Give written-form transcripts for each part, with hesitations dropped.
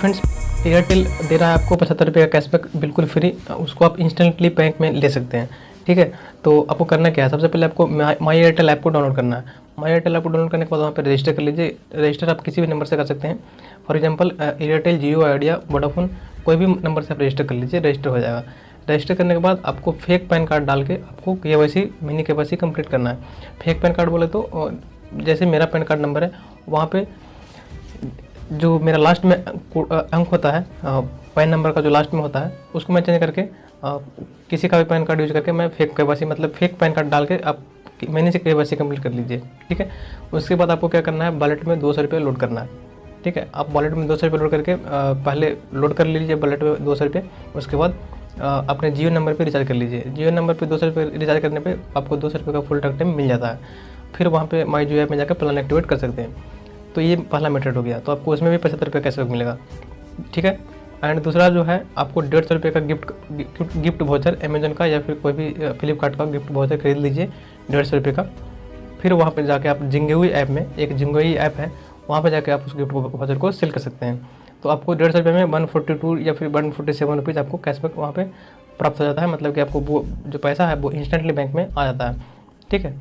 Friends, Airtel दे रहा है आपको 75 रुपये का कैशबैक बिल्कुल फ्री। उसको आप इंस्टेंटली बैंक में ले सकते हैं। ठीक है, तो आपको करना क्या है, सबसे पहले आपको माई एयरटेल ऐप को डाउनलोड करना है। माई एयरटेल ऐप को डाउनलोड करने के बाद वहाँ पर रजिस्टर कर लीजिए। रजिस्टर आप किसी भी नंबर से कर सकते हैं। For example Airtel, Jio, idea, Vodafone, कोई भी नंबर से आप रजिस्टर कर लीजिए, रजिस्टर हो जाएगा। रजिस्टर करने के बाद आपको फेक पैन कार्ड डाल के आपको KYC मिनी KYC कंप्लीट करना है। फेक पैन कार्ड बोले तो जैसे मेरा पैन कार्ड नंबर है, वहाँ पे जो मेरा लास्ट में अंक होता है, पैन नंबर का जो लास्ट में होता है, उसको मैं चेंज करके किसी का भी पैन कार्ड यूज करके मैं फेक KYC मतलब फेक पैन कार्ड डाल के आप मैंने से KYC कंप्लीट कर लीजिए। ठीक है, उसके बाद आपको क्या करना है, वॉलेट में 200 रुपये लोड करना है। ठीक है, आप वॉलेट में 200 रुपये लोड करके पहले लोड कर लीजिए वॉलेट में 200 रुपये। उसके बाद अपने जियो नंबर पे रिचार्ज कर लीजिए। जियो नंबर पे 200 रुपये रिचार्ज करने पे आपको 200 रुपये का फुल टॉक टाइम मिल जाता है। फिर वहाँ पे माई जियो ऐप में जाकर प्लान एक्टिवेट कर सकते हैं। तो ये पहला मेथड हो गया, तो आपको उसमें भी 75 रुपये कैशबैक मिलेगा। ठीक है, एंड दूसरा जो है आपको 150 रुपये का गिफ्ट वाउचर अमेजन का या फिर कोई भी फ्लिपकार्ट का गिफ्ट वाउचर खरीद लीजिए 150 रुपये का। फिर वहाँ पे जाके आप जिंगोई ऐप में, एक जिंगोई ऐप है, वहाँ पे जाके आप उस गिफ्ट वाउचर को सेल कर सकते हैं। तो आपको 150 रुपये में 142 या फिर 147 रुपीज़ आपको कैशबैक वहाँ पे प्राप्त हो जाता है। मतलब कि आपको वो जो पैसा है वो इंस्टेंटली बैंक में आ जाता है। ठीक है,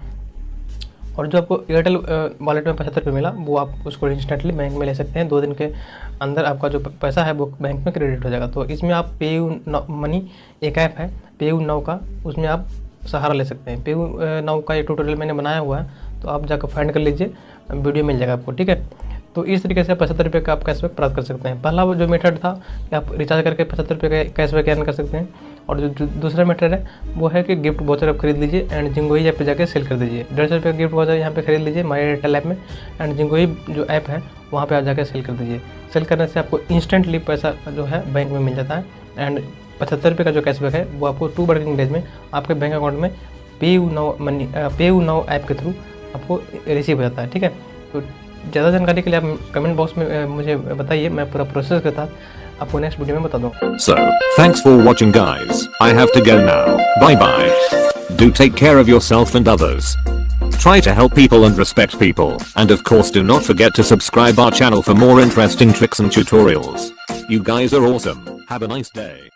और जो आपको एयरटेल वॉलेट में 75 रुपये मिला वो आप उसको इंस्टेंटली बैंक में ले सकते हैं। 2 दिन के अंदर आपका जो पैसा है वो बैंक में क्रेडिट हो जाएगा। तो इसमें आप पेयू मनी एक ऐप है पेयू नाउ का, उसमें आप सहारा ले सकते हैं। पेयू नाउ का एक ट्यूटोरियल मैंने बनाया हुआ है, तो आप जाकर फाइंड कर लीजिए, वीडियो मिल जाएगा आपको। ठीक है, तो इस तरीके से 75 रुपये का आप कैशबैक प्राप्त कर सकते हैं। पहला वो जो मेथड था कि आप रिचार्ज करके 75 रुपये का कैशबैक अर्न कर सकते हैं, और जो दूसरा मेथड है वो है कि गिफ्ट वाउचर आप खरीद लीजिए एंड जिंगोई ऐप पे जाके सेल कर दीजिए। 150 रुपये का गिफ्ट वाउचर यहाँ पे खरीद लीजिए माई एयरटेल ऐप में, एंड जिंगोई जो ऐप है वहाँ पे आप जाके सेल कर दीजिए। सेल करने से आपको इंस्टेंटली पैसा जो है बैंक में मिल जाता है। एंड 75 रुपये का जो कैशबैक है वो आपको 2 वर्किंग डेज में आपके बैंक अकाउंट में पेयू नाउ ऐप के थ्रू आपको रिसीव हो जाता है। ठीक है, तो ज़्यादा जानकारी के लिए आप कमेंट बॉक्स में मुझे बताइए, मैं पूरा प्रोसेस के साथ आपको नेक्स्ट वीडियो में बता दूँ। So, thanks for watching guys. I have to go now. Bye bye. Do take care of yourself and others. Try to help people and respect people. And of course do not forget to subscribe our channel for more interesting tricks and tutorials. You guys are awesome. Have a nice day.